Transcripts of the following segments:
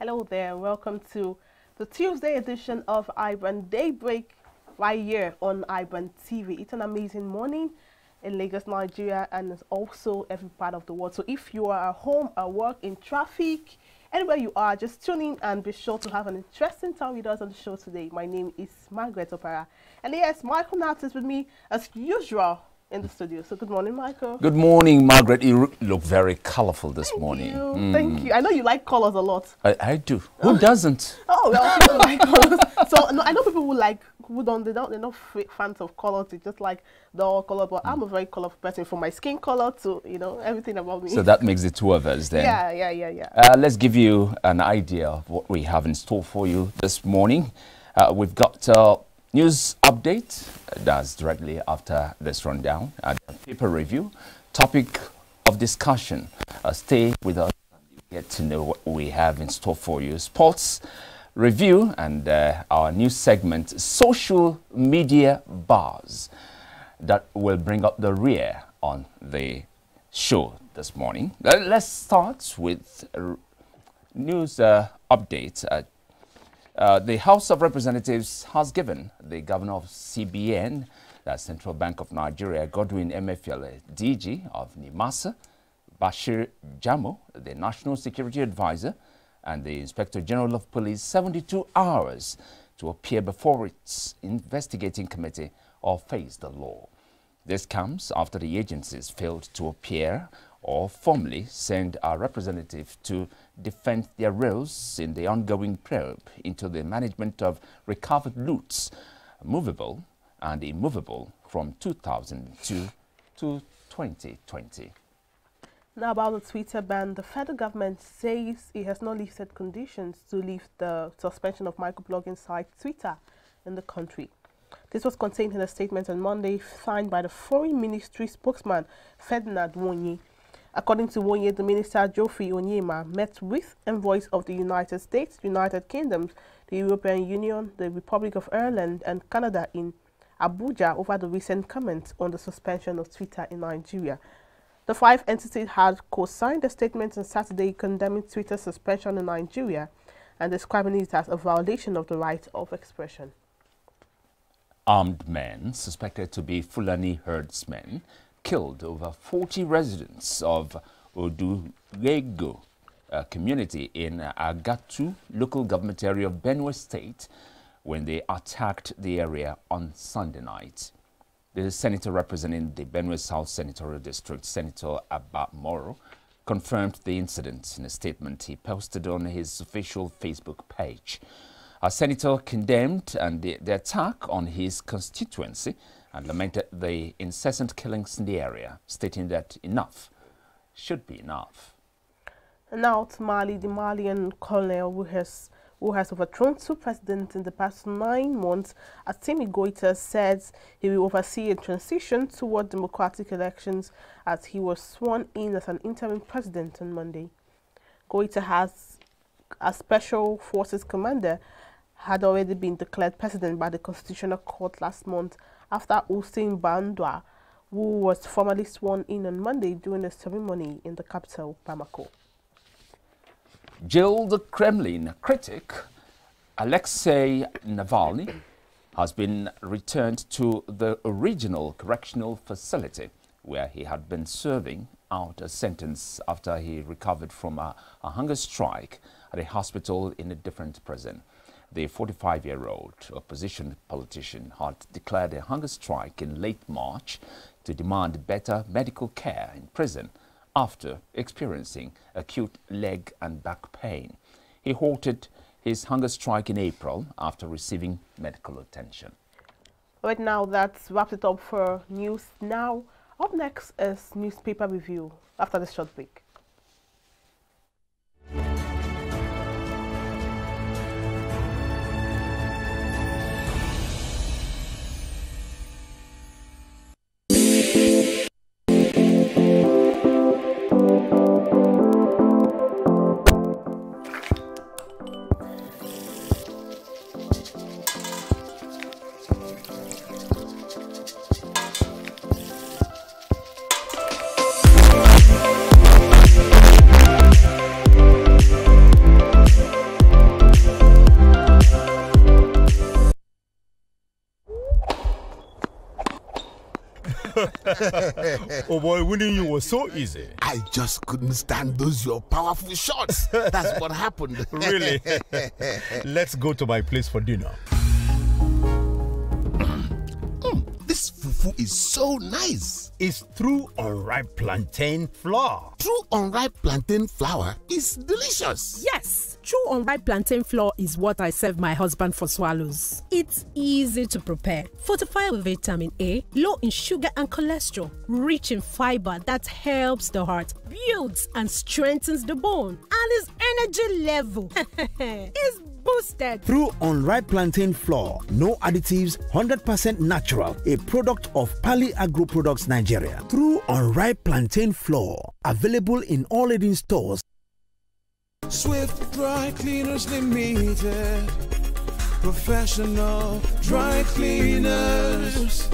Hello there, welcome to the Tuesday edition of iBrand Daybreak right here on iBrandTV. It's an amazing morning in Lagos, Nigeria, and it's also every part of the world. So if you are at home, at work, in traffic, anywhere you are, just tune in and be sure to have an interesting time with us on the show today. My name is Margaret Opera. And yes, Michael Nat is with me as usual in the studio. So good morning, Michael. Good morning, Margaret. You look very colorful this morning. Thank you. I know you like colors a lot. I do. Who doesn't? Oh, well, people like colors. So no, I know people they're not fans of colors. They just like the all color. But I'm a very colorful person, from my skin color to everything about me. So that makes the two of us then. Yeah. Let's give you an idea of what we have in store for you this morning. We've got news update. That's directly after this rundown. Paper review. Topic of discussion. Stay with us and you get to know what we have in store for you. Sports review and our new segment, social media bars, that will bring up the rear on the show this morning. Let's start with news update. The House of Representatives has given the governor of CBN, the Central Bank of Nigeria, Godwin Emefiele, DG of NIMASA, Bashir Jamo, the National Security Advisor, and the Inspector General of Police 72 hours to appear before its investigating committee or face the law. This comes after the agencies failed to appear or formally send a representative to defend their roles in the ongoing probe into the management of recovered loots, movable and immovable, from 2002 to 2020. Now about the Twitter ban, the federal government says it has not lifted conditions to lift the suspension of microblogging site Twitter in the country. This was contained in a statement on Monday signed by the Foreign Ministry spokesman Ferdinand Wonyi. According to Wonyi, the minister Geoffrey Onyema met with envoys of the United States, United Kingdom, the European Union, the Republic of Ireland and Canada in Abuja over the recent comments on the suspension of Twitter in Nigeria. The five entities had co-signed a statement on Saturday condemning Twitter's suspension in Nigeria and describing it as a violation of the right of expression. Armed men suspected to be Fulani herdsmen killed over 40 residents of Odurego community in Agatu local government area of Benue State when they attacked the area on Sunday night. The senator representing the Benue South Senatorial District, Senator Abba Moro, confirmed the incident in a statement he posted on his official Facebook page. Our senator condemned the attack on his constituency and lamented the incessant killings in the area, stating that enough should be enough. And now to Mali, the Malian colonel who has overthrown two presidents in the past 9 months, Assimi Goïta says he will oversee a transition toward democratic elections as he was sworn in as an interim president on Monday. Goïta has a special forces commander had already been declared president by the Constitutional Court last month after Hussein Bandwa, who was formally sworn in on Monday during a ceremony in the capital, Bamako. Jailed Kremlin critic Alexei Navalny has been returned to the original correctional facility where he had been serving out a sentence after he recovered from a hunger strike at a hospital in a different prison. The 45-year-old opposition politician had declared a hunger strike in late March to demand better medical care in prison after experiencing acute leg and back pain. He halted his hunger strike in April after receiving medical attention. Right now, that's wrapped it up for News Now. Up next is newspaper review after this short break. Oh boy, winning you was so easy. I just couldn't stand those your powerful shots. That's what happened. Really? Let's go to my place for dinner. This fufu is so nice. It's through unripe plantain flour. True unripe plantain flour is delicious. Yes, true unripe plantain flour is what I serve my husband for swallows. It's easy to prepare, fortified with vitamin A, low in sugar and cholesterol, rich in fiber that helps the heart, builds and strengthens the bone, and his energy level is boosted. Through unripe plantain flour, no additives, 100% natural, a product of Pali Agro Products Nigeria. Through unripe plantain flour, available in all leading stores. Swift Dry Cleaners Limited, professional dry cleaners,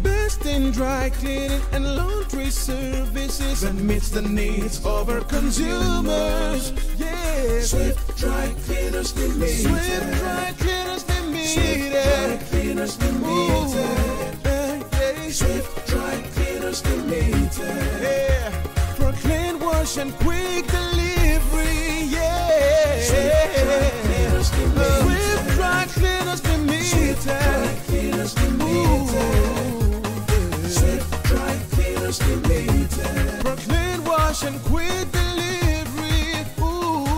best in dry cleaning and laundry services that meets the needs of our consumers. Yeah, Swift Dry Cleaners Limited. Swift Dry Cleaners Limited. Swift Dry Cleaners Limited. Swift Dry Cleaners Limited. Yeah, for clean wash and quick delivery. Yeah, Swift Dry Cleaners Limited. Swift Dry Cleaners Limited. Swift Dry Cleaners Limited. Swift Dry Cleaners Limited. For clean wash and quick delivery. Ooh.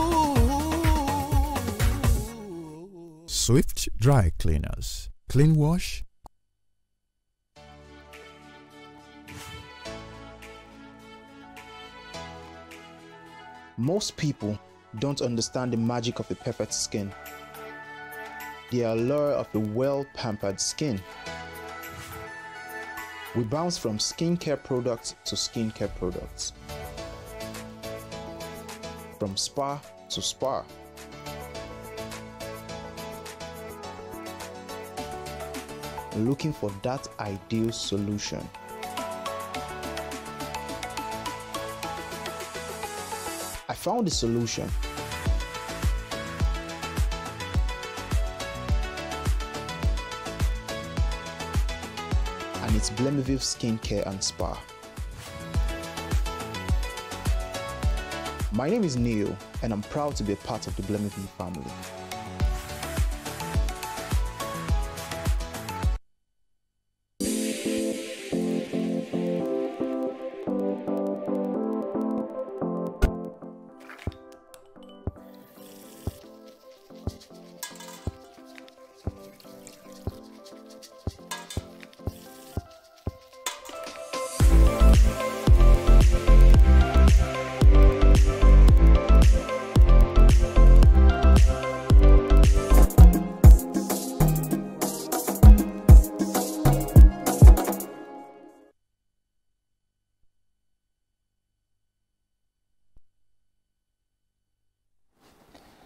Swift Dry Cleaners. Clean wash. Most people don't understand the magic of a perfect skin, the allure of a well-pampered skin. We bounce from skincare products to skincare products, from spa to spa. Looking for that ideal solution. I found the solution. And it's Blemiville Skincare and Spa. My name is Neil, and I'm proud to be a part of the Blemiville family.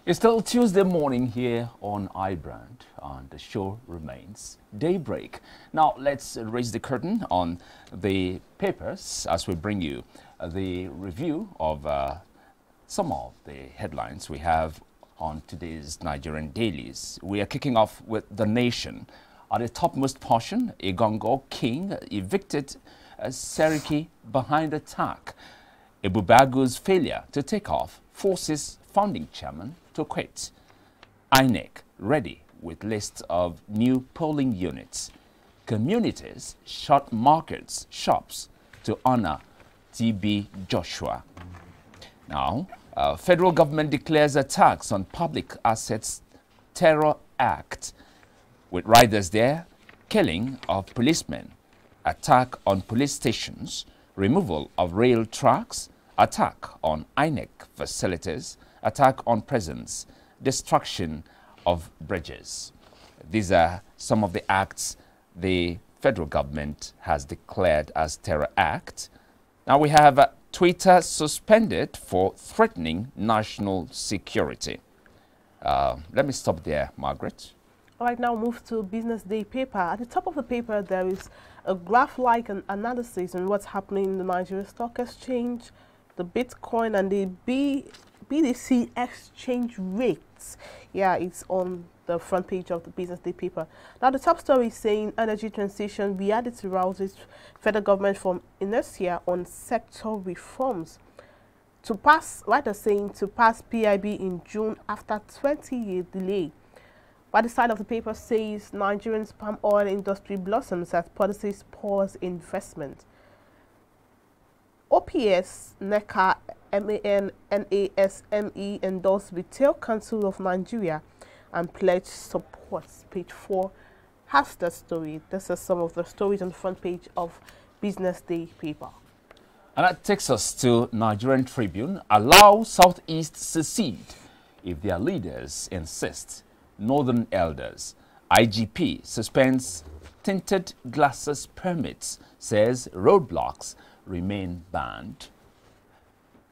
It's still Tuesday morning here on iBrand, and the show remains Daybreak. Now, let's raise the curtain on the papers as we bring you the review of some of the headlines we have on today's Nigerian dailies. We are kicking off with The Nation. At the topmost portion, Igongo King evicted Seriki behind attack. Ebubagu's failure to take off forces founding chairman to quit. INEC ready with list of new polling units. Communities shut markets, shops to honor TB Joshua. Now, federal government declares attacks on public assets terror act, with riders there, killing of policemen, attack on police stations, removal of rail tracks, attack on INEC facilities, attack on prisons, destruction of bridges. These are some of the acts the federal government has declared as terror acts. Now we have Twitter suspended for threatening national security. Let me stop there, Margaret. All right, now move to Business Day paper. At the top of the paper, there is a graph-like analysis on what's happening in the Nigeria Stock Exchange, the Bitcoin, and the BDC exchange rates. Yeah, it's on the front page of the Business Day paper. Now, the top story is saying energy transition reality rouses federal government from inertia on sector reforms. To pass, writers saying to pass PIB in June after 20-year delay. By the side of the paper says Nigerian palm oil industry blossoms as policies pause investment. OPS, NECA, NASME endorsed Retail Council of Nigeria and pledged support. Page 4 has the story. This is some of the stories on the front page of Business Day paper. And that takes us to Nigerian Tribune. Allow Southeast secede if their leaders insist. Northern elders. IGP suspends tinted glasses permits, says roadblocks remain banned.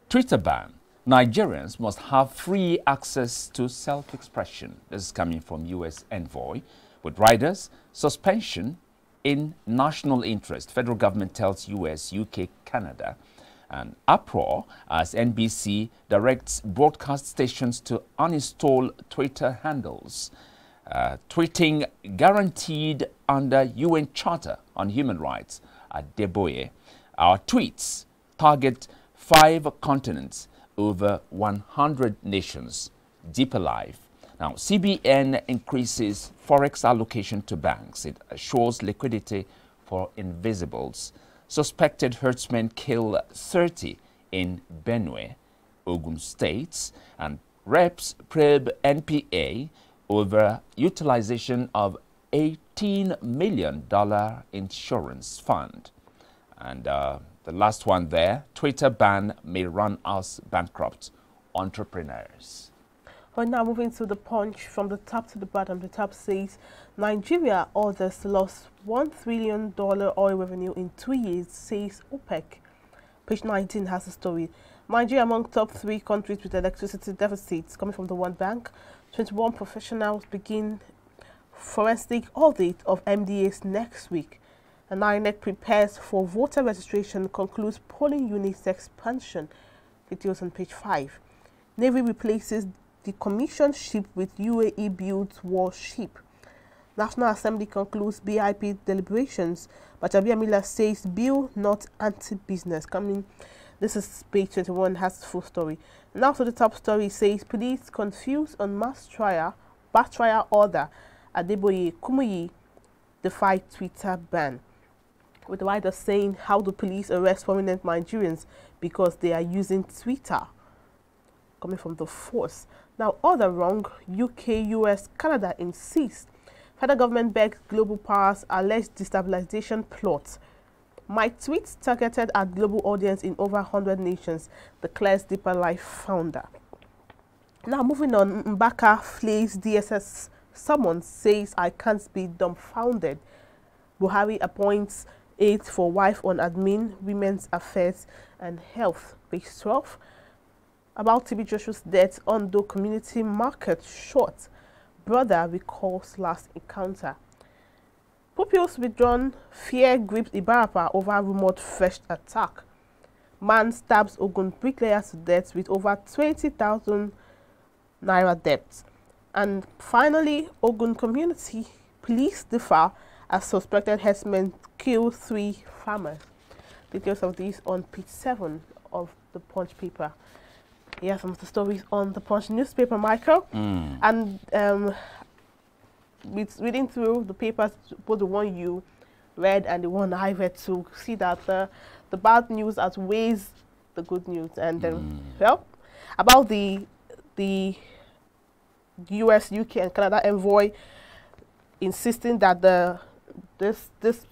Twitter ban. Nigerians must have free access to self-expression. This is coming from U.S. envoy. With riders, suspension in national interest. Federal government tells U.S., UK, Canada. And uproar as NBC directs broadcast stations to uninstall Twitter handles. Tweeting guaranteed under UN Charter on Human Rights at Daybreak. Our tweets target 5 continents, over 100 nations. Deeper Life. Now, CBN increases forex allocation to banks. It assures liquidity for invisibles. Suspected herdsmen kill 30 in Benue, Ogun states, and reps probe NPA over utilization of $18 million insurance fund. And the last one there, Twitter ban may run us bankrupt entrepreneurs. Well, now moving to the Punch from the top to the bottom. The top says Nigeria orders lost $1 trillion oil revenue in 2 years, says OPEC. Page 19 has the story. Nigeria among top 3 countries with electricity deficits. Coming from the World Bank, 21 professionals begin forensic audit of MDAs next week. And INEC prepares for voter registration, concludes polling units expansion. Details on page 5. Navy replaces decommissioned ship with UAE-built warship. National Assembly concludes BIP deliberations, but Abia Miller says bill not anti-business. This is page 21, has the full story. Now to the top story says police confused on mass trial order at Daybreak, Kumuyi defy Twitter ban. With the writer saying how the police arrest prominent Nigerians because they are using Twitter. Coming from the force. Now, order wrong, UK, US, Canada insist. Federal government begs global powers alleged destabilization plot. My tweets targeted at global audience in over 100 nations, declares Deeper Life founder. Now, moving on, Mbaka flays DSS summons, says I can't be dumbfounded. Buhari appoints aide for wife on admin, women's affairs and health. Page 12. About TB Joshua's death, Ondo community market short. Brother recalls last encounter. Pupils withdrawn, fear grips Ibarapa over rumored fresh attack. Man stabs Ogun bricklayer to death with over 20,000 naira debt. And finally, Ogun community police differ as suspected herdsmen kill 3 farmers. Details of these on page 7 of the Punch paper. Here are some of the stories on the Punch newspaper, Michael. And with reading through the papers, both the one you read and the one I read, to see that the bad news outweighs the good news. And well, about the US, UK, and Canada envoy insisting that this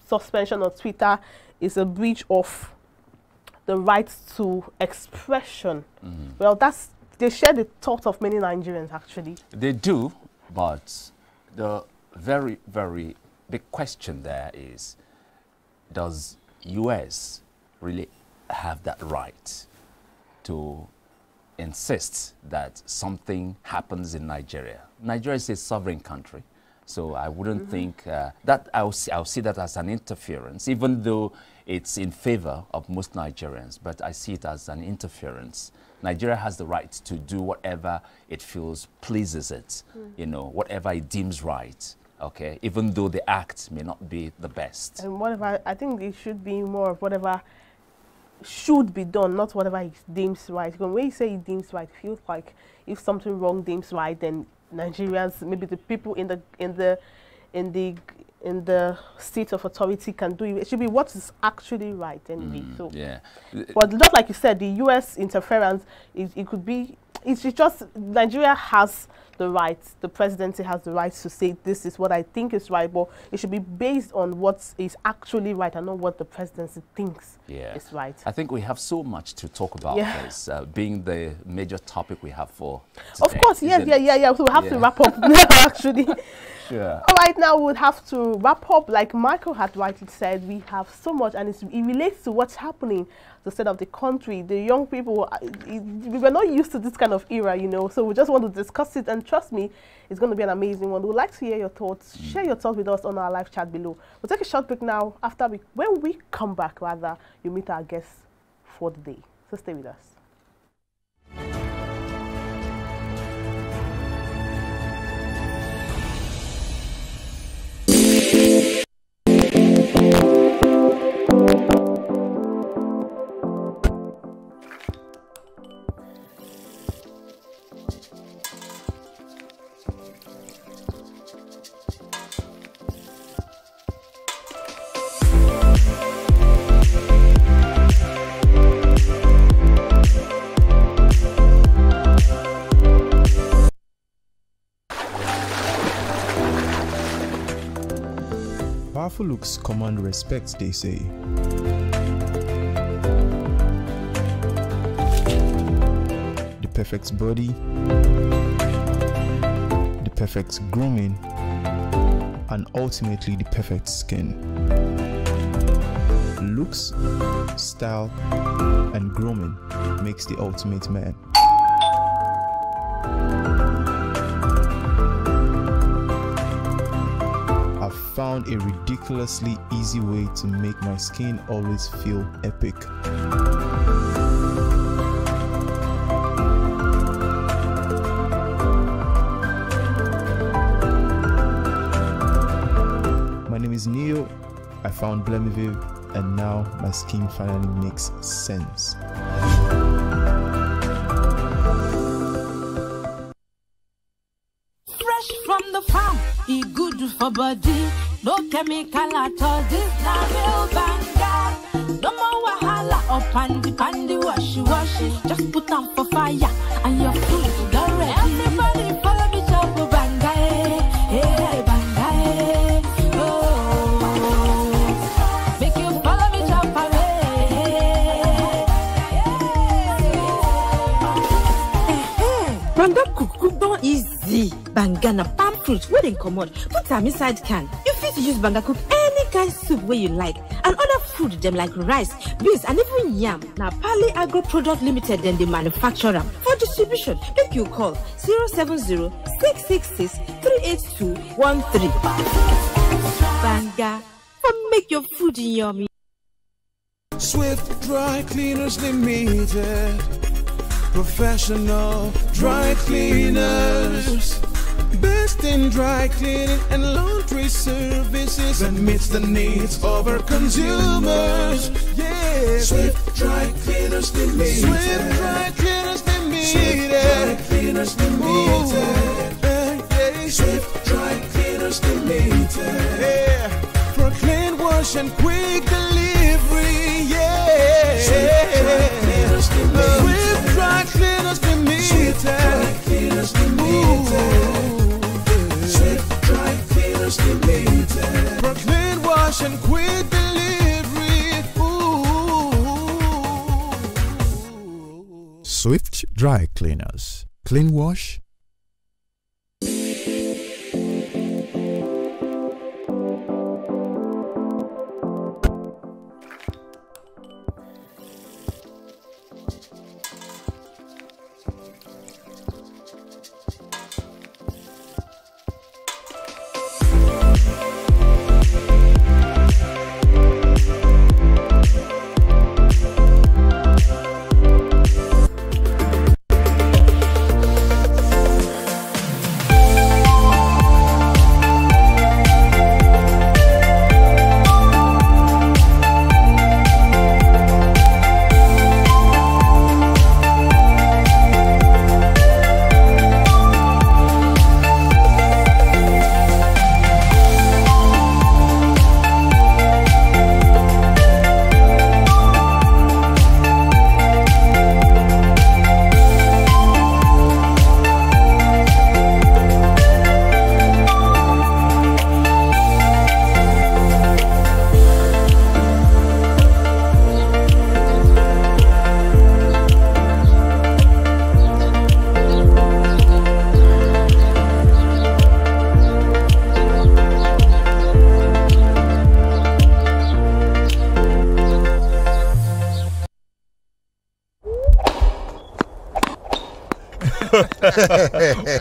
suspension on Twitter is a breach of the right to expression. Well, they share the thought of many Nigerians, actually. They do, but the very, very big question there is, does US really have that right to insist that something happens in Nigeria? Nigeria is a sovereign country, so I wouldn't think that I'll see that as an interference, even though it's in favor of most Nigerians, but I see it as an interference. Nigeria has the right to do whatever it feels pleases it, you know, whatever it deems right. Okay, even though the act may not be the best. And whatever, I think it should be more of whatever should be done, not whatever he deems right. Because when you say he deems right, it feels like if something wrong deems right, then Nigerians, maybe the people in the state of authority can do it. It should be what is actually right anyway. So yeah, but just like you said, the US interference, it could be. It's just Nigeria has the right, the presidency has the right to say this is what I think is right, but it should be based on what is actually right and not what the presidency thinks is right. I think we have so much to talk about this, being the major topic we have for today. Of course, yeah. So we have to wrap up now, actually. Sure. All right, now we'll have to wrap up. Like Michael had rightly said, we have so much, and it relates to what's happening, the state of the country. The young people, we were not used to this kind of era, you know, so we just want to discuss it, and trust me, it's going to be an amazing one. We'd like to hear your thoughts. Share your thoughts with us on our live chat below. We'll take a short break now. When we come back, rather, you meet our guests for the day. So stay with us. Powerful looks command respect, they say. The perfect body, the perfect grooming, and ultimately the perfect skin. Looks, style, and grooming makes the ultimate man. Found a ridiculously easy way to make my skin always feel epic. My name is Neo. I found Blemiviv, and now my skin finally makes sense. Fresh from the farm, it good for body. No chemical at all, this na real banga. No more wahala or pandy washy. Just put on for fire and your food is ready. Everybody follow me chop banga, hey banga, oh. Make you follow me chop Banga cook don easy. Banga na palm fruit where they come out. Put them inside can. You fit use banga cook any kind soup where you like, and other food them like rice, beans, and even yam. Now Pali Agro Product Limited then they manufacture them. For distribution, make you call 070-666-38213. Banga, make your food yummy. Swift Dry Cleaners Limited, professional dry cleaners. Best in dry cleaning and laundry services that meets the needs of our consumers. Yeah, Swift Dry Cleaners Limited. Swift Dry Cleaners Limited. Swift Dry Cleaners Limited. Yeah, Swift Dry Cleaners Limited. Yeah, for clean wash and quick delivery. Yeah, Swift Dry Cleaners Limited. Swift Dry Cleaners Limited. Swift Dry Cleaners Limited. For clean wash and quick delivery. Ooh. Swift Dry Cleaners. Clean wash.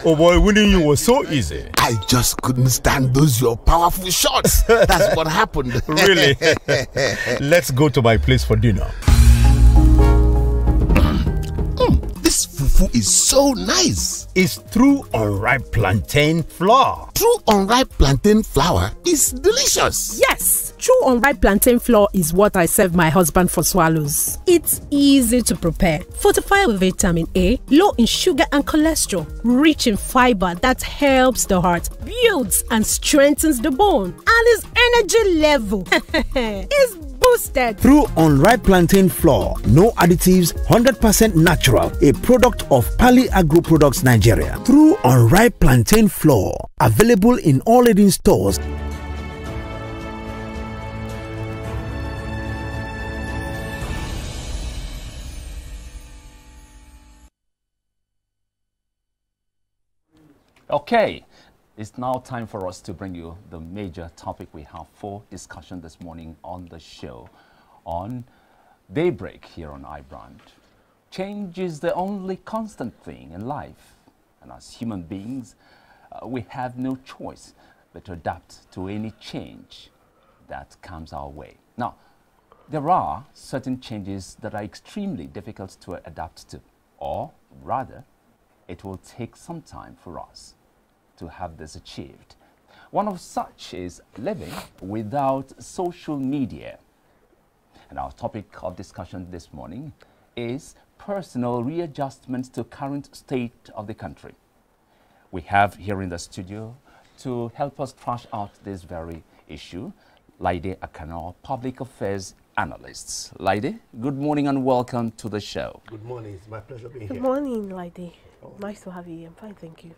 Oh boy, winning you was so easy. I just couldn't stand those your powerful shots. That's what happened. Really? Let's go to my place for dinner. This fufu is so nice. It's true unripe plantain flour. True unripe plantain flour is delicious. Yes, true unripe plantain flour is what I serve my husband for swallows. It's easy to prepare, fortified with vitamin A, low in sugar and cholesterol, rich in fiber that helps the heart, builds and strengthens the bone, and his energy level is boosted. Through unripe plantain flour, no additives, 100% natural, a product of Pali Agro Products Nigeria. Through unripe plantain flour, available in all leading stores. Okay, it's now time for us to bring you the major topic we have for discussion this morning on the show on Daybreak here on iBrand. Change is the only constant thing in life, and as human beings, we have no choice but to adapt to any change that comes our way. Now, there are certain changes that are extremely difficult to adapt to, or rather, it will take some time for us to have this achieved. One of such is living without social media. And our topic of discussion this morning is personal readjustments to current state of the country. We have here in the studio to help us thrash out this very issue, Laide Akano, Public Affairs Analysts. Laide, good morning and welcome to the show. Good morning. It's my pleasure being Good here. morning, Laide. Nice to have you here. I'm fine, thank you.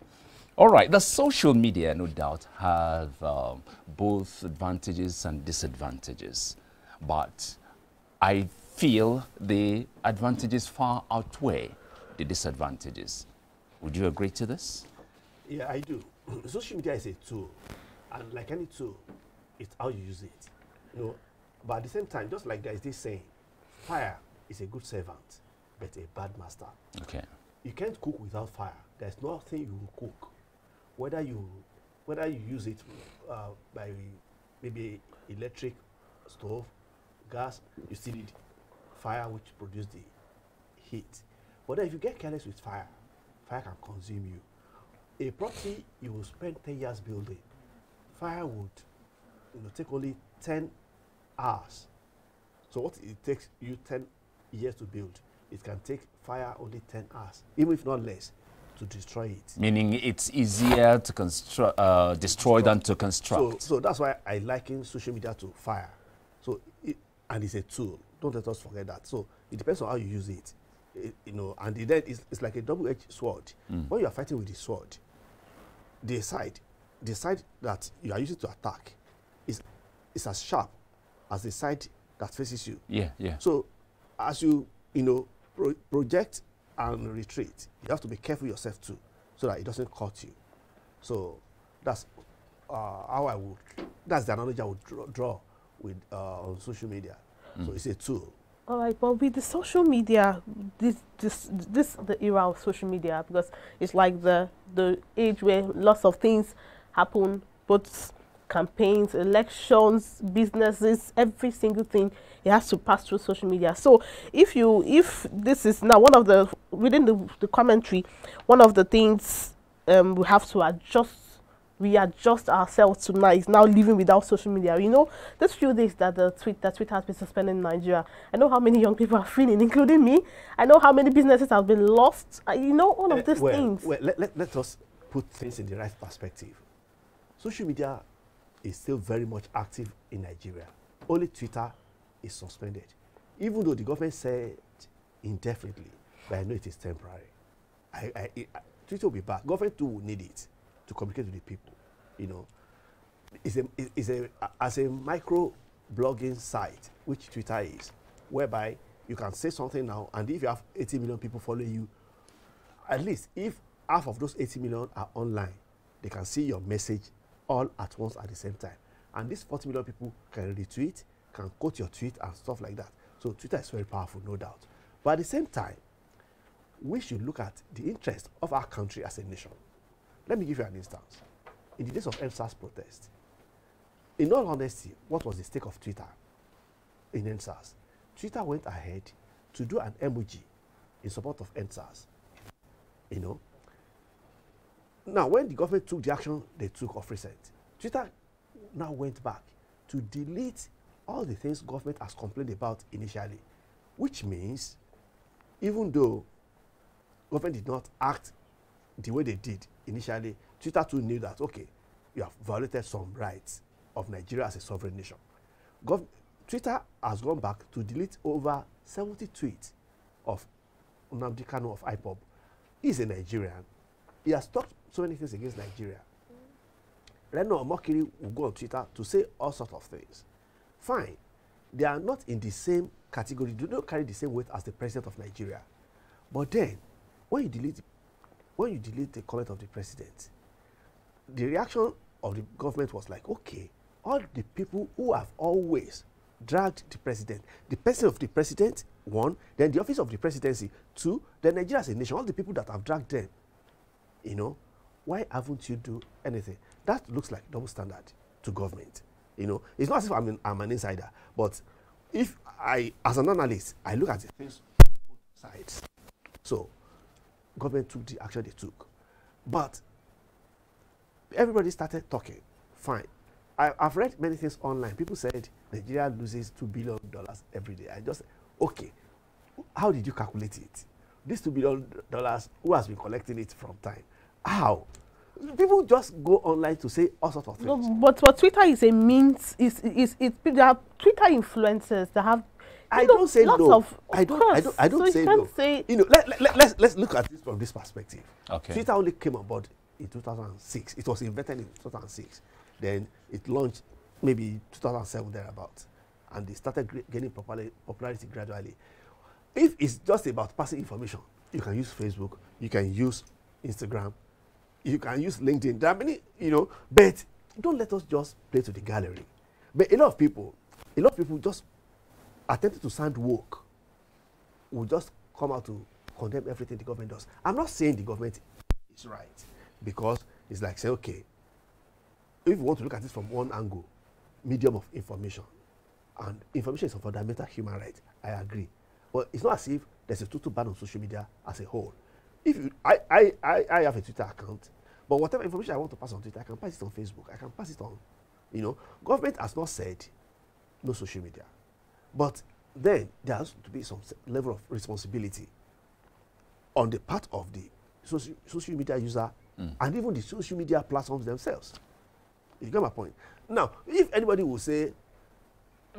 All right, the social media, no doubt, have both advantages and disadvantages. But I feel the advantages far outweigh the disadvantages. Would you agree to this? Yeah, I do. Social media is a tool, and like any tool, it's how you use it. You know, but at the same time, just like there is this saying, fire is a good servant, but a bad master. Okay. You can't cook without fire. There's nothing you will cook, whether you use it by maybe electric stove, gas. You still need fire, which produces the heat. But if you get careless with fire, fire can consume you. A property you will spend 10 years building, fire would take only 10 hours. So what it takes you 10 years to build, it can take fire only 10 hours, even if not less, to destroy it. Meaning it's easier to destroy than to construct. So that's why I liken social media to fire. So and it's a tool. Don't let us forget that. So it depends on how you use it. And then it's like a double-edged sword. When you are fighting with the sword, the side that you are using to attack is as sharp as the side that faces you. Yeah. So as you project and retreat, you have to be careful yourself too, so that it doesn't cut you. So that's that's the analogy I would draw with on social media. So it's a tool. All right, but with the social media, this the era of social media, because it's like the age where lots of things happen, both campaigns, elections, businesses, every single thing, it has to pass through social media. So if this is now one of the, within the commentary, one of the things we have to readjust ourselves to now is now living without social media. You know, these few days that Twitter has been suspended in Nigeria, I know how many young people are feeling, including me. I know how many businesses have been lost. You know, all of these things. Well, let us put things in the right perspective. Social media is still very much active in Nigeria. Only Twitter is suspended. Even though the government said indefinitely, but I know it is temporary. Twitter will be back. Government too will need it to communicate with the people. You know, as a micro blogging site, which Twitter is, whereby you can say something now, and if you have 80 million people following you, at least if half of those 80 million are online, they can see your message all at once at the same time. And these 40 million people can retweet, can quote your tweet and stuff like that. So Twitter is very powerful, no doubt. But at the same time, we should look at the interest of our country as a nation. Let me give you an instance. In the days of NSAS protest, in all honesty, what was the stake of Twitter in NSAS? Twitter went ahead to do an emoji in support of NSAS. You know. Now, when the government took the action they took of recent, Twitter now went back to delete all the things government has complained about initially, which means even though government did not act the way they did initially, Twitter too knew that, okay, you have violated some rights of Nigeria as a sovereign nation. Twitter has gone back to delete over 70 tweets of Nnamdi Kanu of IPOB. He's a Nigerian. He has talked so many things against Nigeria. Reno Omokiri will go on Twitter to say all sorts of things. Fine. They are not in the same category. They do not carry the same weight as the president of Nigeria. But then, when you delete the comment of the president, the reaction of the government was like, okay, all the people who have always dragged the president, the person of the president, one, then the office of the presidency, two, then Nigeria as a nation, all the people that have dragged them, you know, why haven't you do anything? That looks like double standard to government. You know, it's not as if I'm an insider, but if I, as an analyst, I look at the things on both sides. So, government took the action they took. But everybody started talking. Fine. I've read many things online. People said Nigeria loses $2 billion every day. I just, okay, how did you calculate it? This $2 billion, who has been collecting it from time? How? People just go online to say all sorts of things. No, but what Twitter is a means there are Twitter influencers that have. I don't say no. I don't so say no. You know, let's look at this from this perspective. Okay. Twitter only came on board in 2006. It was invented in 2006. Then it launched maybe 2007 thereabouts, and they started gaining popularity gradually. If it's just about passing information, you can use Facebook, you can use Instagram, you can use LinkedIn. There are many, you know, but don't let us just play to the gallery. But a lot of people just attempting to sound woke will just come out to condemn everything the government does. I'm not saying the government is right, because it's like, say, okay, if you want to look at it from one angle, medium of information, and information is a fundamental human right, I agree. But it's not as if there's a total ban on social media as a whole. If you, I have a Twitter account, but whatever information I want to pass on Twitter, I can pass it on Facebook, I can pass it on, you know. Government has not said no social media. But then there has to be some level of responsibility on the part of the social media user and even the social media platforms themselves. You get my point? Now, if anybody will say,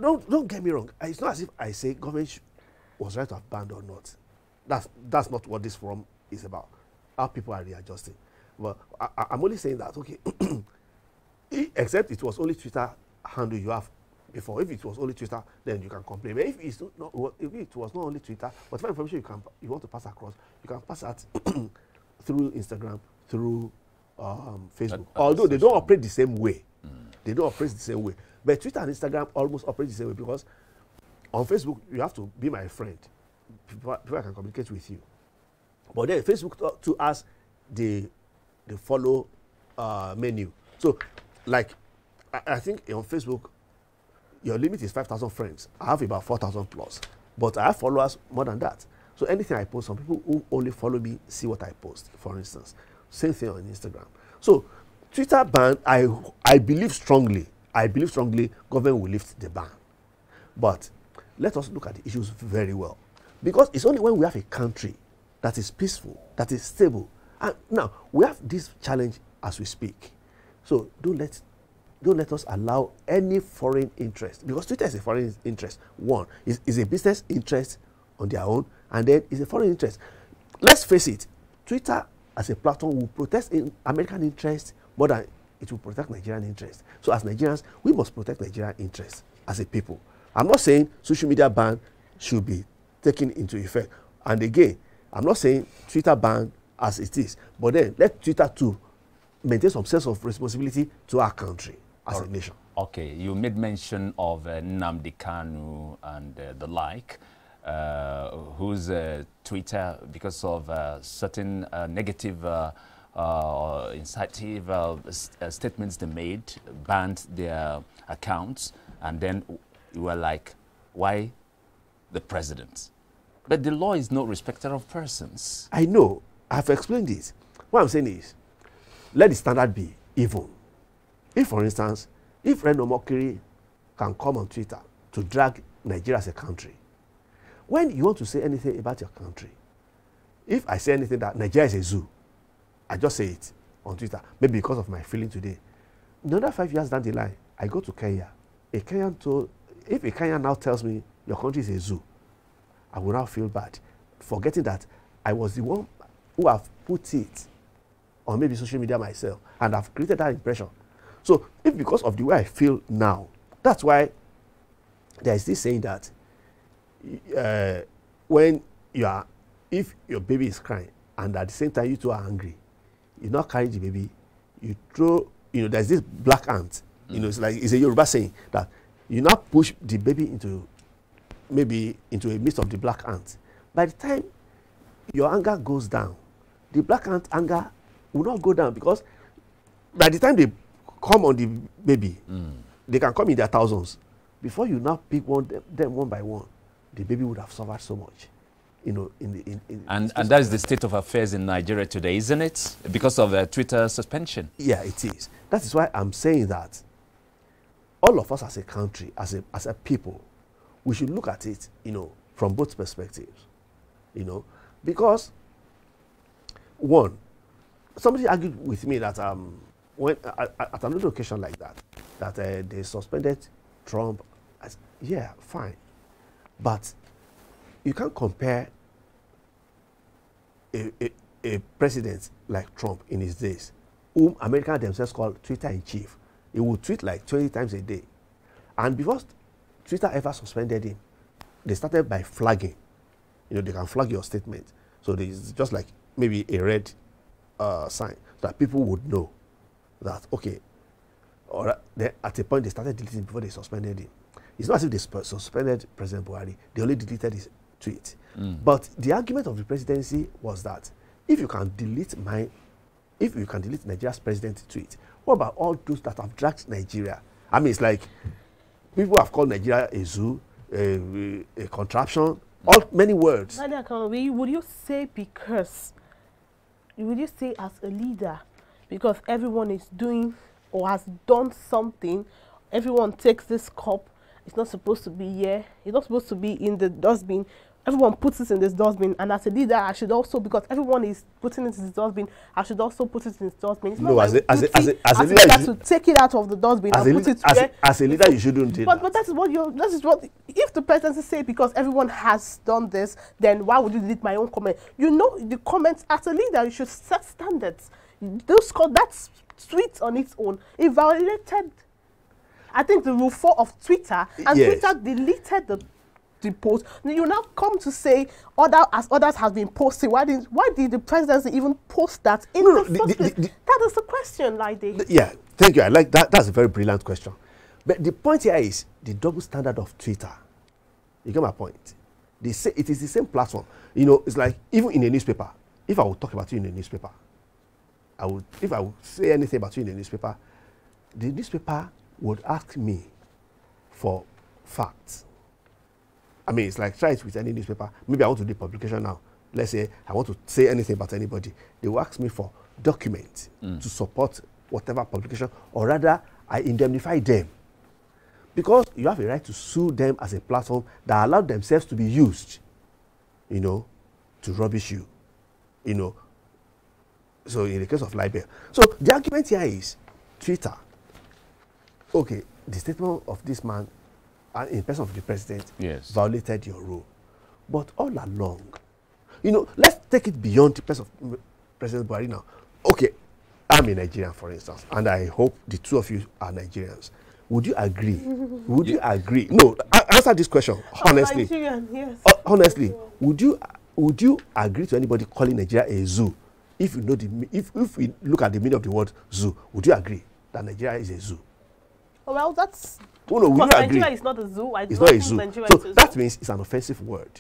don't get me wrong, it's not as if I say government was right to have banned or not. That's not what this forum is about. How people are readjusting. But I'm only saying that, okay, except it was only Twitter handle you have before. If it was only Twitter, then you can complain. But if it was not only Twitter, whatever information you want to pass across, you can pass that through Instagram, through Facebook. Although they don't operate the same way. They don't operate the same way. But Twitter and Instagram almost operate the same way, because on Facebook, you have to be my friend before I can communicate with you. But then Facebook to us, the follow menu. So, like, I think on Facebook, your limit is 5,000 friends. I have about 4,000 plus. But I have followers more than that. So anything I post, some people who only follow me see what I post, for instance. Same thing on Instagram. So Twitter ban, I believe strongly government will lift the ban. But let us look at the issues very well. Because it's only when we have a country that is peaceful, that is stable. And now, we have this challenge as we speak. So don't let us allow any foreign interest, because Twitter is a foreign interest. One, is a business interest on their own, and then is a foreign interest. Let's face it, Twitter as a platform will protect American interests more than it will protect Nigerian interests. So as Nigerians, we must protect Nigerian interests as a people. I'm not saying social media ban should be taken into effect. And again, I'm not saying Twitter ban as it is, but then let Twitter too maintain some sense of responsibility to our country as a nation. Okay, you made mention of Nnamdi Kanu and the like. whose Twitter, because of certain negative incisive statements they made, banned their accounts, and then you were like, why the president? But the law is no respecter of persons. I know. I've explained this. What I'm saying is, let the standard be even. If, for instance, if Reno Mokiri can come on Twitter to drag Nigeria as a country, when you want to say anything about your country, if I say anything that Nigeria is a zoo, I just say it on Twitter, maybe because of my feeling today. Another 5 years down the line, I go to Kenya. If a Kenyan now tells me your country is a zoo, I will now feel bad, forgetting that I was the one who have put it on maybe social media myself, and I've created that impression. So if because of the way I feel now, that's why there is this saying that when you are, if your baby is crying and at the same time you two are angry, you not carry the baby, you throw, there's this black ant, it's like, it's a Yoruba saying that you not push the baby into a midst of the black ant. By the time your anger goes down, the black ant anger will not go down, because by the time they come on the baby, they can come in their thousands. Before you now pick them one by one, the baby would have suffered so much. And that is the state of affairs in Nigeria today, isn't it? Because of the Twitter suspension. Yeah, it is. That is why I'm saying that all of us as a country, as a people, we should look at it, from both perspectives. Because one, somebody argued with me that when at another occasion like that, they suspended Trump. Yeah, fine, but you can't compare a president like Trump in his days, whom Americans themselves call Twitter in chief. He would tweet like 20 times a day, and before Twitter ever suspended him, they started by flagging. They can flag your statement, so there's just like maybe a red sign that people would know that, okay, or at a point they started deleting before they suspended him. It's not as if they suspended President Buhari, they only deleted his tweet. But the argument of the presidency was that if you can delete Nigeria's president's tweet, what about all those that have dragged Nigeria? I mean, it's like people have called Nigeria a zoo, a contraption, many words. Would you say as a leader, because everyone is doing or has done something, everyone takes this cup, it's not supposed to be here, it's not supposed to be in the dustbin, everyone puts it in this dustbin, and as a leader I should also, because everyone is putting it in this dustbin, I should also put it in this dustbin. It's not as a leader to take it out of the dustbin and put it there. As a leader you shouldn't do that. But that is what if the presidency say, because everyone has done this, then why would you delete my own comment? The comments, as a leader you should set standards. That tweet on its own, it violated, I think, the rule 4 of Twitter, and yes. Twitter deleted the post. You now come to say others have been posting. Why did the presidency even post that in the first place? That is the question, Laide. Yeah, thank you. I like that. That's a very brilliant question. But the point here is the double standard of Twitter. You get my point? They say it is the same platform. It's like even in a newspaper. If I would talk about you in a newspaper, if I would say anything about you in the newspaper would ask me for facts. I mean, it's like, try it with any newspaper. Maybe I want to do publication now. Let's say I want to say anything about anybody. They will ask me for documents to support whatever publication, or rather, I indemnify them. Because you have a right to sue them as a platform that allowed themselves to be used, to rubbish you, So in the case of libel. So the argument here is Twitter. Okay, the statement of this man in person of the president violated your rule. But all along, let's take it beyond the person of President Buhari now. Okay, I'm a Nigerian, for instance, and I hope the two of you are Nigerians. Would you agree? Would you agree? No, answer this question honestly. Nigerian, yes. Honestly, would you agree to anybody calling Nigeria a zoo? If we look at the meaning of the word zoo, would you agree that Nigeria is a zoo? Well, that's would you agree? Nigeria is not a zoo. It's not a zoo. So that means it's an offensive word.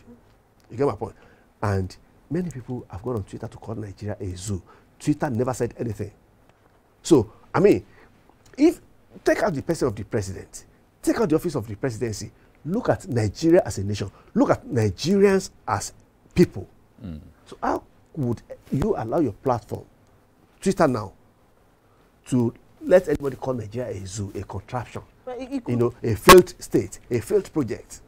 You get my point? And many people have gone on Twitter to call Nigeria a zoo. Twitter never said anything. So, I mean, if take out the person of the president, take out the office of the presidency, look at Nigeria as a nation, look at Nigerians as people. So how would you allow your platform, Twitter now, to let anybody call Nigeria a zoo, a contraption, you know, a failed state, a failed project?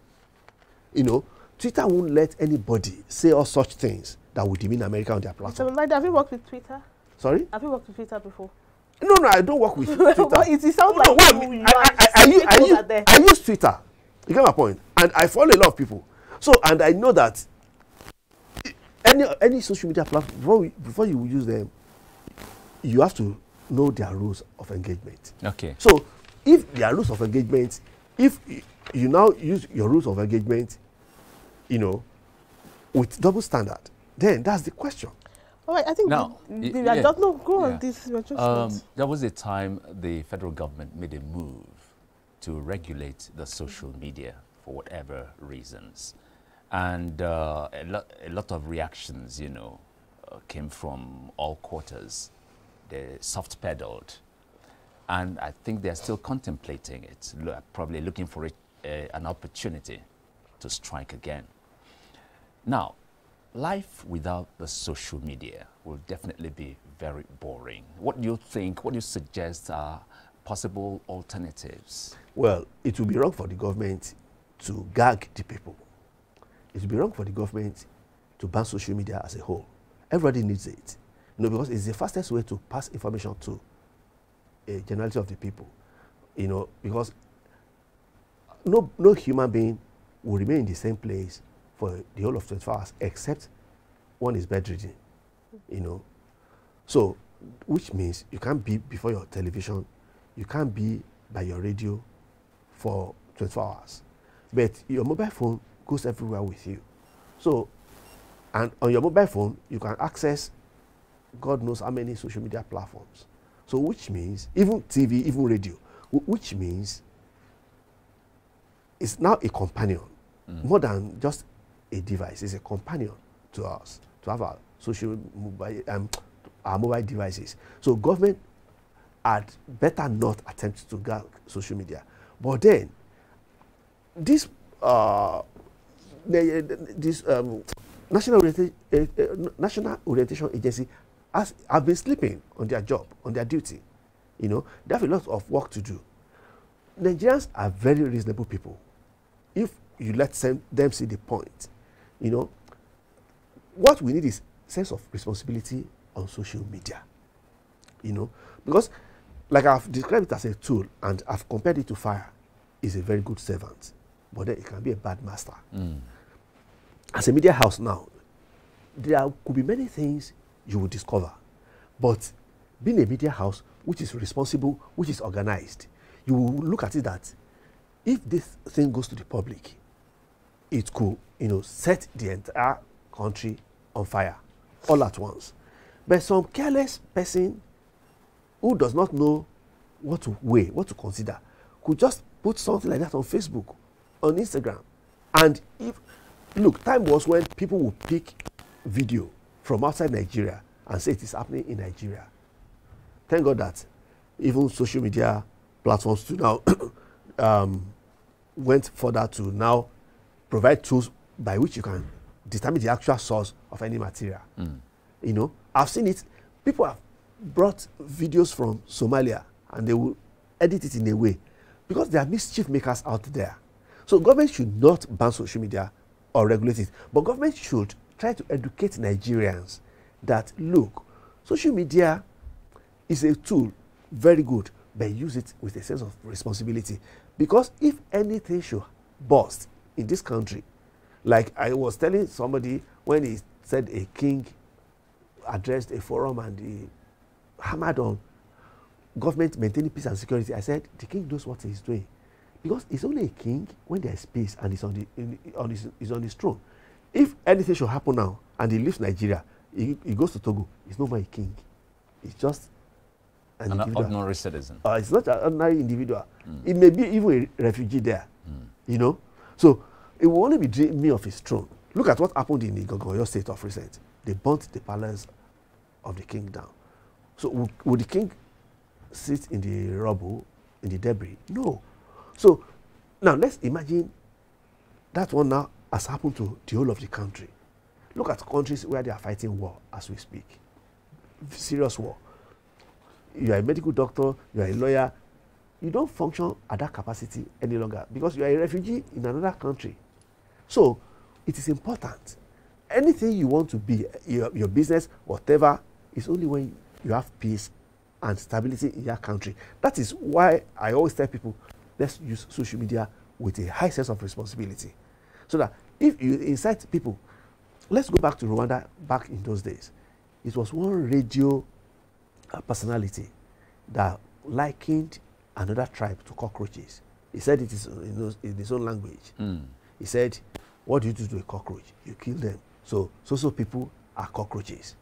You know, Twitter won't let anybody say all such things that would demean America on their platform. So, have you worked with Twitter? Sorry? Have you worked with Twitter before? No, I don't work with Twitter. It sounds like I use Twitter. You get my point? And I follow a lot of people. So, and I know that any social media platform, before you use them, you have to know their rules of engagement. Okay. So, if there are rules of engagement, if you now use your rules of engagement, you know, with double standard, then that's the question. All right, I think now, I don't know. Go on this. There was a time the federal government made a move to regulate the social media for whatever reasons. And a lot of reactions, you know, came from all quarters. They soft-pedaled. And I think they're still contemplating it, probably looking for an opportunity to strike again. Now, life without the social media will definitely be very boring. What do you think, what do you suggest are possible alternatives? Well, it would be wrong for the government to gag the people. It would be wrong for the government to ban social media as a whole. Everybody needs it. You know, because it's the fastest way to pass information to a generality of the people. You know, because no human being will remain in the same place for the whole of 24 hours, except one is bedridden, you know. So, which means you can't be before your television, you can't be by your radio for 24 hours. But your mobile phone goes everywhere with you. So, and on your mobile phone, you can access God knows how many social media platforms. So, which means, even TV, even radio, which means it's now a companion, more than just a device. It's a companion to us, to have our mobile devices. So government had better not attempt to gag social media. But then, this National Orientation Agency have been sleeping on their job, on their duty. You know, they have a lot of work to do. Nigerians are very reasonable people. If you let them see the point, you know, what we need is sense of responsibility on social media. You know, because like I've described it as a tool and I've compared it to fire. It's a very good servant, but then it can be a bad master. As a media house now, there could be many things you will discover, but being a media house which is responsible, which is organized, you will look at it that if this thing goes to the public, it could, you know, set the entire country on fire all at once. But some careless person who does not know what to weigh, what to consider, could just put something like that on Facebook, on Instagram. And if, look, time was when people would pick video from outside Nigeria and say it is happening in Nigeria. Thank God that even social media platforms to now went further to now provide tools by which you can determine the actual source of any material. You know, I've seen it. People have brought videos from Somalia and they will edit it in a way because there are mischief makers out there. So government should not ban social media or regulate it, but government should try to educate Nigerians that, look, social media is a tool, very good, but use it with a sense of responsibility. Because if anything should burst in this country, like I was telling somebody when he said a king addressed a forum and he hammered on government maintaining peace and security, I said the king knows what he's doing. Because he's only a king when there is peace and he's on his throne. If anything should happen now and he leaves Nigeria, he goes to Togo, he's no more a king. He's just an ordinary citizen. It's not an ordinary individual. It may be even a refugee there, you know. So it will only be dreaming of his throne Look at what happened in the Gogoyo state of recent. They burnt the palace of the king down. So would the king sit in the rubble, in the debris? No. So now let's imagine that one now has happened to the whole of the country. Look at countries where they are fighting war as we speak. Serious war. You are a medical doctor, you are a lawyer, you don't function at that capacity any longer because you are a refugee in another country. So it is important. Anything you want to be, your business, whatever, is only when you have peace and stability in your country. That is why I always tell people, let's use social media with a high sense of responsibility. So that if you incite people, let's go back to Rwanda back in those days. It was one radio personality that likened another tribe to cockroaches. He said it is in his own language. He said, what do you do to a cockroach? You kill them. So people are cockroaches.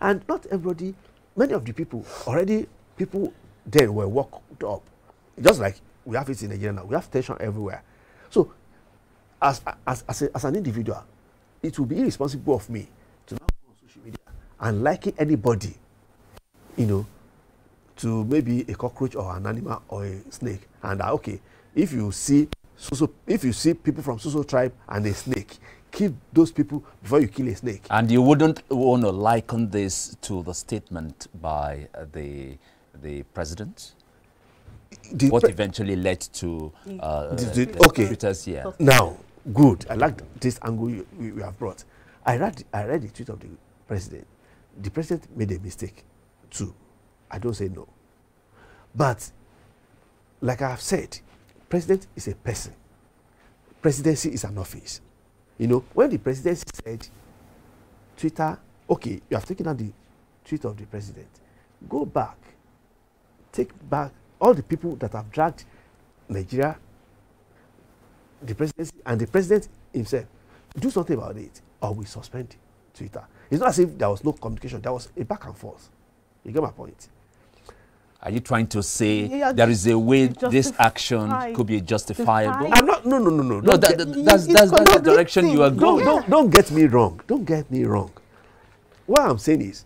And not everybody, many of the people, people then were worked up. Just like we have it in Nigeria now. We have tension everywhere. So as an individual, it will be irresponsible of me to now go on social media and liken anybody, to maybe a cockroach or an animal or a snake. And okay, if you see people from so tribe and a snake, kill those people before you kill a snake. And you wouldn't want to liken this to the statement by the president? What eventually led to Twitter's, yeah. Now, good. I like this angle you have brought. I read the tweet of the president. The president made a mistake too. I don't say no. But like I have said, president is a person. Presidency is an office. When the presidency said, Twitter, okay, you have taken out the tweet of the president. Go back. Take back all the people that have dragged Nigeria, the presidency, and the president himself. Do something about it, or we suspend Twitter. It's not as if there was no communication. There was a back and forth. You get my point? Are you trying to say there is a way this action could be justifiable? I'm not. No. No, that's the direction you are going. Don't get me wrong. Don't get me wrong. What I'm saying is,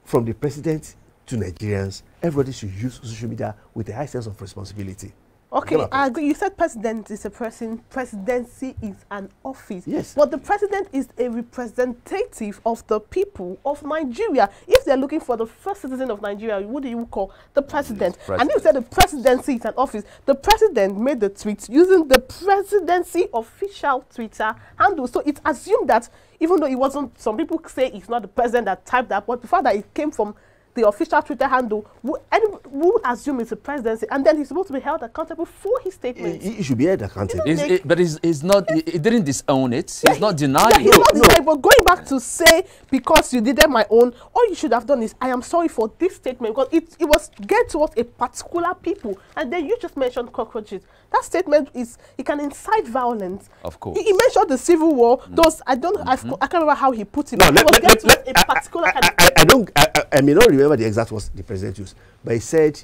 from the president to Nigerians, everybody should use social media with a high sense of responsibility. Okay, I agree. You said president is a person, presidency is an office. Yes. But the president is a representative of the people of Nigeria. If they're looking for the first citizen of Nigeria, what do you call the president? And you said the presidency is an office. The president made the tweet using the presidency official Twitter handle. So it's assumed that even though it wasn't, some people say it's not the president that typed that, but before that it came from the official Twitter handle, would assume it's the presidency, and then he's supposed to be held accountable for his statements. He should be held accountable. But he's not. He didn't disown it. He's not denying it. He's not denying. But going back to say because you did my own, all you should have done is I am sorry for this statement because it was geared towards a particular people, and then you just mentioned cockroaches. That statement it can incite violence. Of course. He mentioned the civil war. Those I can't remember how he put it. No, it was geared towards a particular kind of. I may not remember the exact words the president used, but he said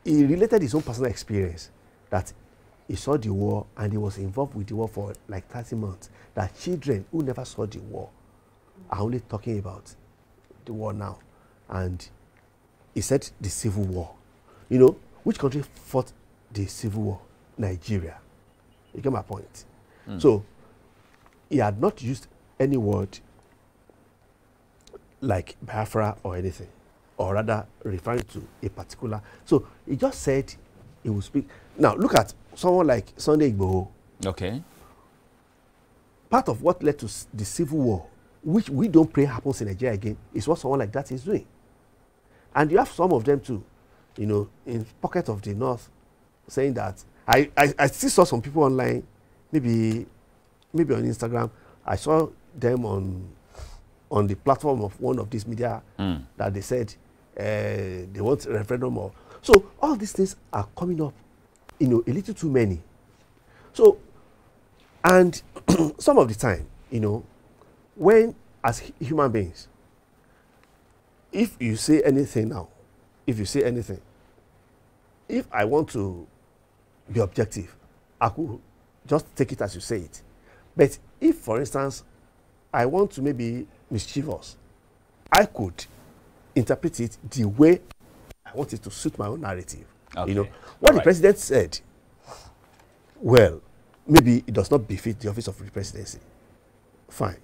he related his own personal experience that he saw the war and he was involved with the war for like 30 months. That children who never saw the war are only talking about the war now. And he said the civil war. Which country fought the civil war? Nigeria. You get my point? So he had not used any word like Biafra or anything, or rather referring to a particular. So he just said he will speak. Now look at someone like Sunday Igboho. Okay. Part of what led to the civil war, which we don't pray happens in Nigeria again, is what someone like that is doing. And you have some of them too, in pocket of the north, saying that I still saw some people online, maybe on Instagram. I saw them on the platform of one of these media that they said they want a referendum. So all these things are coming up, a little too many. So, and some of the time, when as human beings, if you say anything now, if I want to be objective, I could just take it as you say it. But if, for instance, I want to maybe mischievous, I could interpret it the way I want it to suit my own narrative. Okay. You know, what the president said, well, maybe it does not befit the office of the presidency. Fine.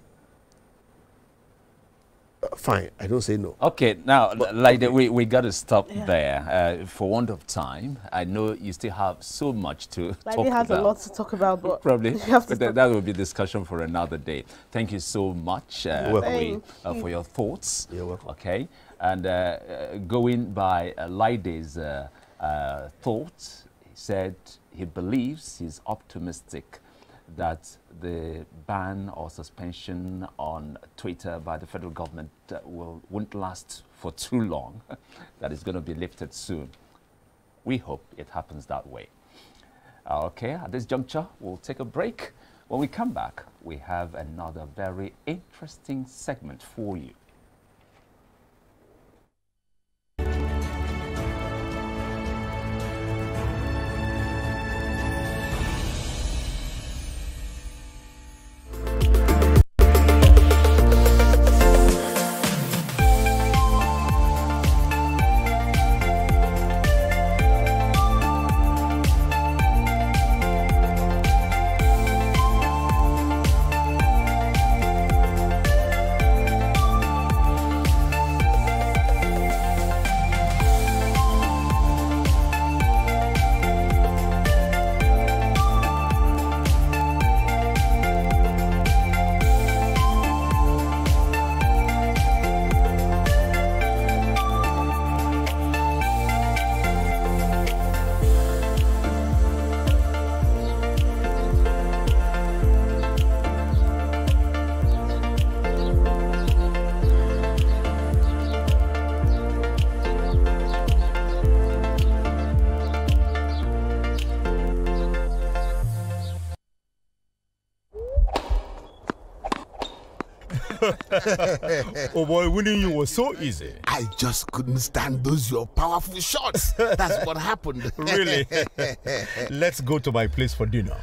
Fine, I don't say no. Okay, now, but, like, okay. we got to stop there. For want of time, I know you still have so much to talk about. Has a lot to talk about, but probably, but that will be discussion for another day. Thank you so much for your thoughts. You're welcome. Okay, and going by Laide's thoughts, he said he believes, he's optimistic that the ban or suspension on Twitter by the federal government won't last for too long, that is going to be lifted soon. We hope it happens that way. Okay, at this juncture, we'll take a break. When we come back, we have another very interesting segment for you. Oh boy, winning you was so easy. I just couldn't stand those your powerful shots. That's what happened. Really? Let's go to my place for dinner.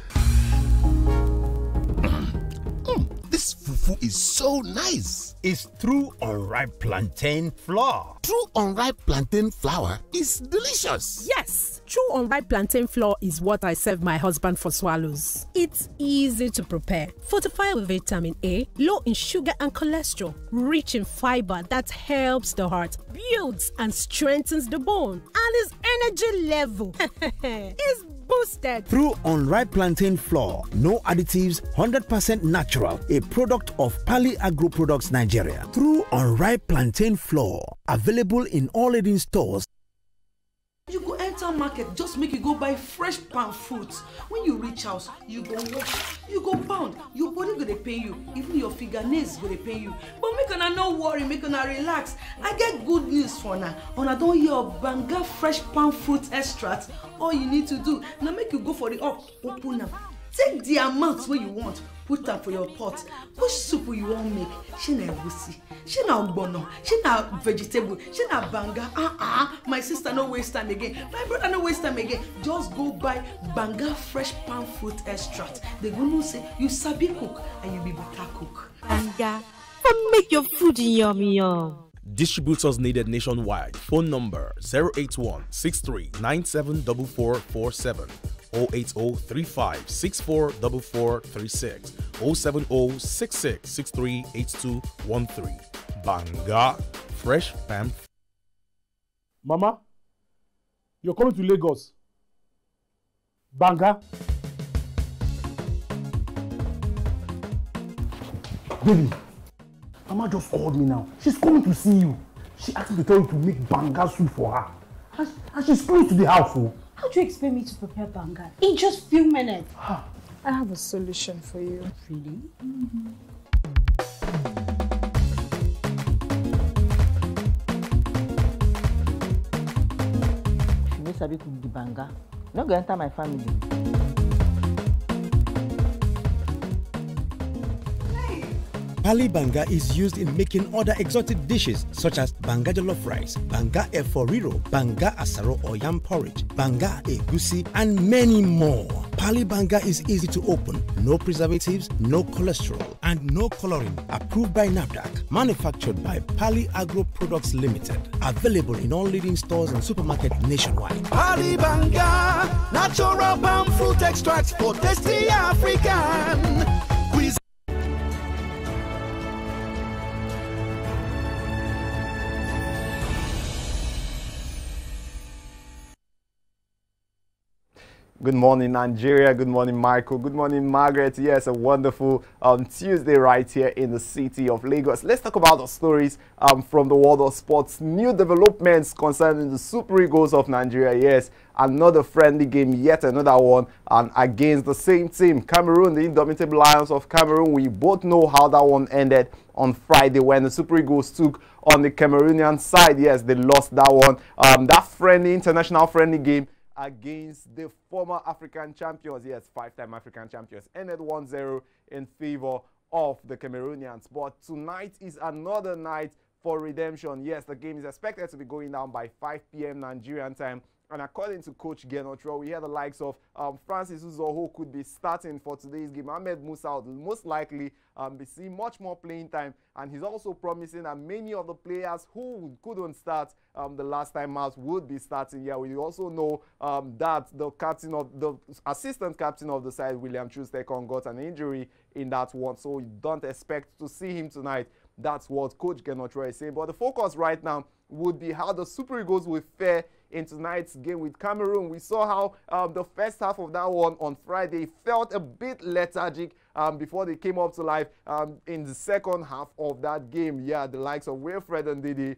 This fufu is so nice. It's true unripe plantain flour. True unripe plantain flour is delicious. Yes, true unripe plantain flour is what I serve my husband for swallows. It's easy to prepare, fortified with vitamin A, low in sugar and cholesterol, rich in fiber that helps the heart, builds and strengthens the bone, and his energy level is boosted. Through unripe plantain flour, no additives, 100% natural, a product of Pali Agro Products Nigeria. Through unripe plantain flour, available in all leading stores. You go enter market, just make you go buy fresh palm fruits. When you reach house, you go wash, you go pound, your body go dey pain you, even your fingernails go dey pain you. But make una no worry, make una relax. I get good news for now. Una don hear of Banga fresh palm fruit extract. All you need to do now make you go for the open am. Take the amount wey you want, put am for your pot. Which soup you wan make? Shey na egusi, shey na ogbono, shey na vegetable, shey na banga. My sister no waste time again. My brother no waste time again. Just go buy Banga fresh palm fruit extract. They go know say you sabi cook and you be better cook. Banga, make your food yummy yum. Distributors needed nationwide. Phone number 081-6397-4447. 080-3564-4436, 070-6663-8213. Banga fresh palm. Mama, you're coming to Lagos. Banga. Baby, Mama just called me now. She's coming to see you. She asked me to tell you to make banga soup for her. And she's close to the house. Oh. How do you expect me to prepare banga in just few minutes? I have a solution for you. Really? If you sabi cook the banga, not going to enter my family. Hey, Pali banga is used in making other exotic dishes such as banga jollof rice, banga efo riro, banga asaro or yam porridge, banga egusi, and many more. Pali banga is easy to open, no preservatives, no cholesterol, and no coloring. Approved by NAFDAC. Manufactured by Pali Agro Products Limited. Available in all leading stores and supermarkets nationwide. Pali banga, natural palm fruit extracts for tasty African cuisine. Good morning, Nigeria. Good morning, Michael. Good morning, Margaret. Yes, a wonderful Tuesday right here in the city of Lagos. Let's talk about the stories from the world of sports. New developments concerning the Super Eagles of Nigeria. Yes, another friendly game, yet another one, and against the same team, Cameroon, the indomitable Lions of Cameroon. We both know how that one ended on Friday when the Super Eagles took on the Cameroonian side. Yes, they lost that one. That friendly, international friendly game against the former African champions, yes, five-time African champions, ended 1-0 in favor of the Cameroonians. But tonight is another night for redemption. Yes, the game is expected to be going down by 5 p.m. Nigerian time. And according to Coach Genotro, we hear the likes of Francis Uzo, who could be starting for today's game. Ahmed Musa will most likely be seeing much more playing time. And he's also promising that many of the players who couldn't start the last time out would be starting. Yeah, we also know that the assistant captain of the side, William Chustekon, got an injury in that one. So we don't expect to see him tonight. That's what Coach Genotro is saying. But the focus right now would be how the Super Eagles will fare in tonight's game with Cameroon. We saw how the first half of that one on Friday felt a bit lethargic before they came up to life in the second half of that game. Yeah, the likes of Wilfred and Didi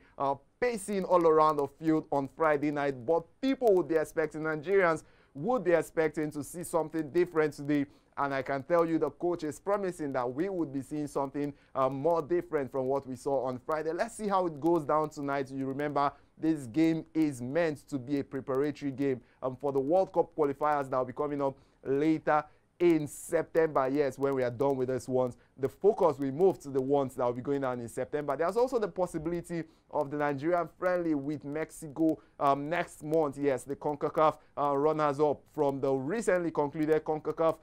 pacing all around the field on Friday night. But people would be expecting, Nigerians would be expecting to see something different today. And I can tell you the coach is promising that we would be seeing something more different from what we saw on Friday. Let's see how it goes down tonight. You remember, this game is meant to be a preparatory game for the World Cup qualifiers that will be coming up later in September. Yes, when we are done with this ones, the focus will move to the ones that will be going down in September. There's also the possibility of the Nigerian friendly with Mexico next month. Yes, the CONCACAF runners-up from the recently concluded CONCACAF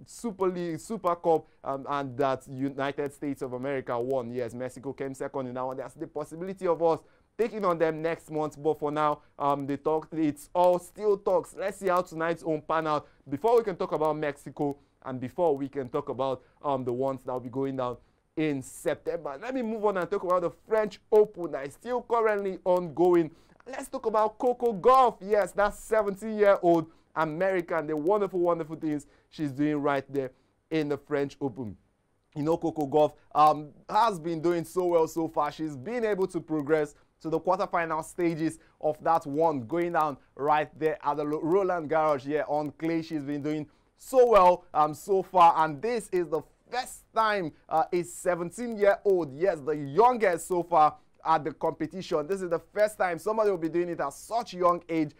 Super Cup, and that United States of America won. Yes, Mexico came second in that one. There's the possibility of us taking on them next month, but for now, it's all still talks. Let's see how tonight's own pan out before we can talk about Mexico and before we can talk about the ones that will be going down in September. Let me move on and talk about the French Open that is still currently ongoing. Let's talk about Coco Gauff. Yes, that 17-year-old American, the wonderful, wonderful things she's doing right there in the French Open. You know, Coco Gauff has been doing so well so far. She's been able to progress to the quarterfinal stages of that one going down right there at the Roland Garros. Yeah, on clay, she's been doing so well so far, and this is the first time a 17-year-old, yes, the youngest so far at the competition. This is the first time somebody will be doing it at such young age,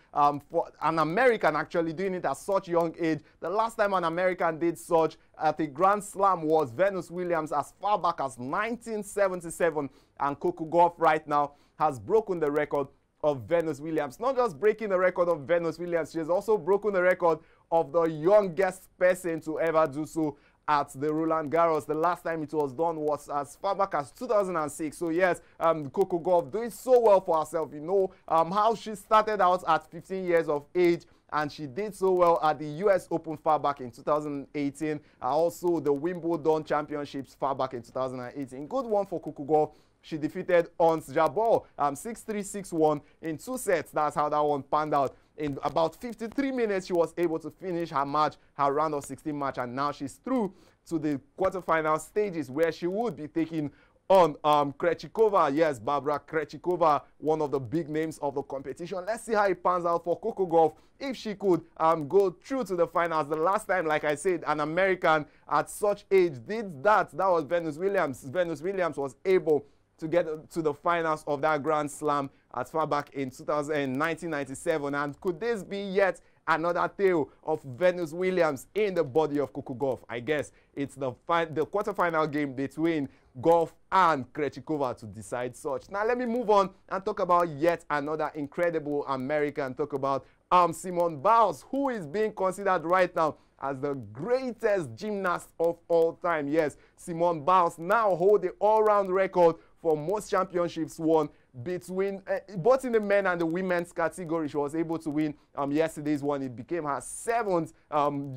for an American actually doing it at such young age. The last time an American did such at a Grand Slam was Venus Williams as far back as 1977, and Coco Gauff right now has broken the record of Venus Williams. Not just breaking the record of Venus Williams, she has also broken the record of the youngest person to ever do so at the Roland Garros. The last time it was done was as far back as 2006. So yes, Coco Gauff doing so well for herself. You know how she started out at 15 years of age, and she did so well at the US Open far back in 2018, and also the Wimbledon Championships far back in 2018. Good one for Coco Gauff. She defeated Ons Jabeur 6-3, 6-1 in 2 sets. That's how that one panned out. In about 53 minutes, she was able to finish her match, her round of 16 match, and now she's through to the quarterfinal stages where she would be taking on Krejcikova. Yes, Barbara Krejcikova, one of the big names of the competition. Let's see how it pans out for Coco Gauff if she could go through to the finals. The last time, like I said, an American at such age did that. That was Venus Williams. Venus Williams was able to get to the finals of that Grand Slam as far back in 1997. And could this be yet another tale of Venus Williams in the body of Coco Gauff? I guess it's the quarterfinal game between Golf and Krejcikova to decide such. Now let me move on and talk about yet another incredible American. Talk about Simone Biles, who is being considered right now as the greatest gymnast of all time. Yes, Simone Biles now holds the all-round record for most championships won between both in the men and the women's category. She was able to win yesterday's one. It became her 7th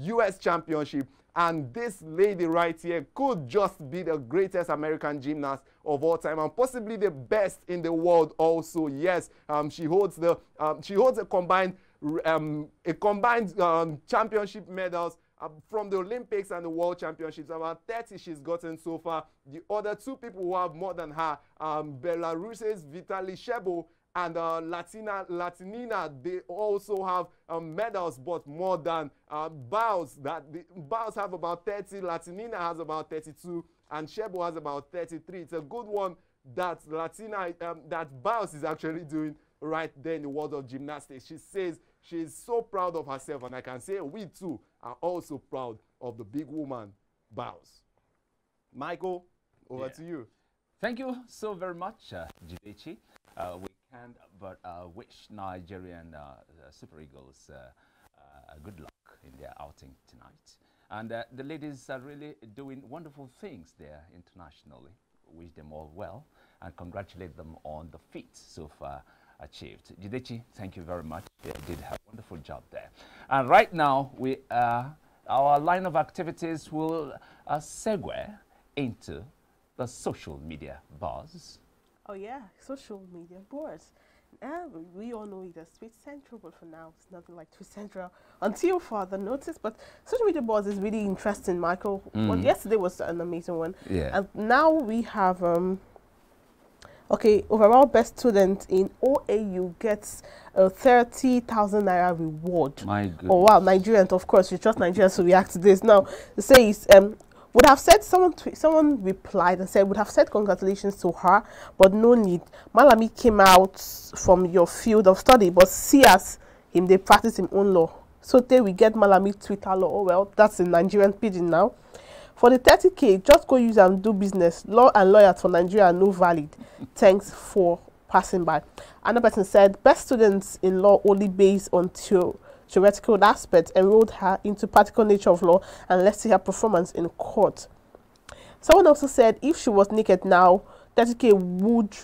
U.S. championship. And this lady right here could just be the greatest American gymnast of all time and possibly the best in the world also. Yes, she holds a combined championship medals from the Olympics and the World Championships. About 30 she's gotten so far. The other 2 people who have more than her, Belarus's Vitaly Shebo and Latinina, they also have medals, but more than Biles. Biles have about 30, Latinina has about 32, and Shebo has about 33. It's a good one that that Biles is actually doing right there in the world of gymnastics. She says she's so proud of herself, and I can say we too are also proud of the big woman, Biles. Michael, over to you. Thank you so very much, Jidechi. We can't but wish Nigerian Super Eagles good luck in their outing tonight. And the ladies are really doing wonderful things there internationally. Wish them all well and congratulate them on the feat so far achieved. Jidechi, thank you very much. You did a wonderful job there. And right now, our line of activities will segue into the social media buzz. Oh yeah, social media buzz. We all know it as Tweet Central, but for now, it's nothing like Tweet Central until further notice. But social media buzz is really interesting, Michael. Well, yesterday was an amazing one. Yeah. And now we have, okay, overall best student in OAU gets a 30,000 Naira reward. My goodness. Oh wow, Nigerians, of course, we trust Nigerians, so we react to this. Now, it says, would have said, someone replied and said, would have said congratulations to her, but no need. Malami came out from your field of study, but see as him, they practice him own law. So there we get Malami Twitter law. Oh well, that's in Nigerian pidgin now. For the 30K, just go use and do business. Law and lawyers for Nigeria are no valid. Thanks for passing by. Another person said, best students in law only based on theoretical aspects, enrolled her into practical nature of law, and let's see her performance in court. Someone also said if she was naked now, 30K would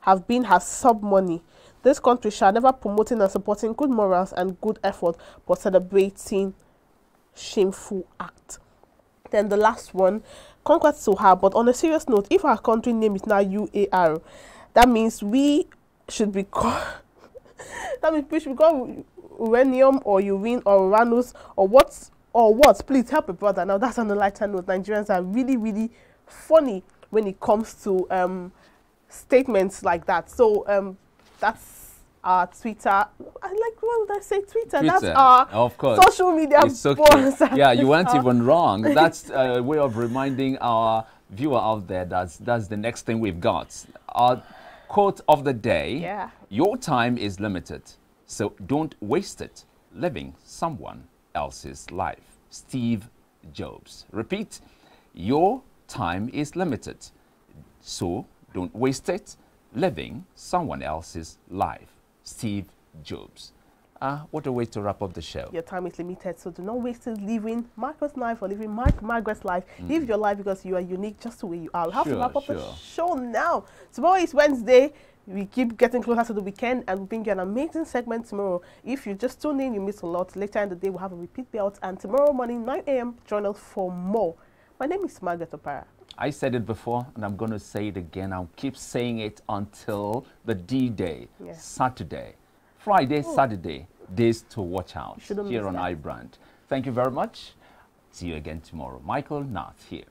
have been her sub money. This country shall never promoting and supporting good morals and good effort, but celebrating shameful act. Then the last one, congrats to her, but on a serious note, if our country name is now UAR, that means we should be called uranium or urine or uranus or what? Please help a brother. Now that's on the lighter note. Nigerians are really, really funny when it comes to statements like that. So that's our Twitter. What would I say? Twitter. That's our of course. Social media. It's okay. Yeah, you weren't even wrong. That's a way of reminding our viewer out there that's the next thing we've got. Our quote of the day. Yeah. Your time is limited, so don't waste it living someone else's life. Steve Jobs. Repeat, your time is limited, so don't waste it living someone else's life. Steve Jobs. What a way to wrap up the show. Your time is limited, so do not waste it living Marco's life or living Margaret's life. Live your life because you are unique just the way you are. We have to wrap up the show now. Tomorrow is Wednesday. We keep getting closer to the weekend and we'll bring you an amazing segment tomorrow. If you just tune in, you miss a lot. Later in the day, we'll have a repeat payout. And tomorrow morning, 9 a.m., join us for more. My name is Margaret Opara. I said it before, and I'm going to say it again. I'll keep saying it until the D-Day, Saturday, Friday, Saturday, days to watch out here on iBrand. Thank you very much. See you again tomorrow. Michael Nath here.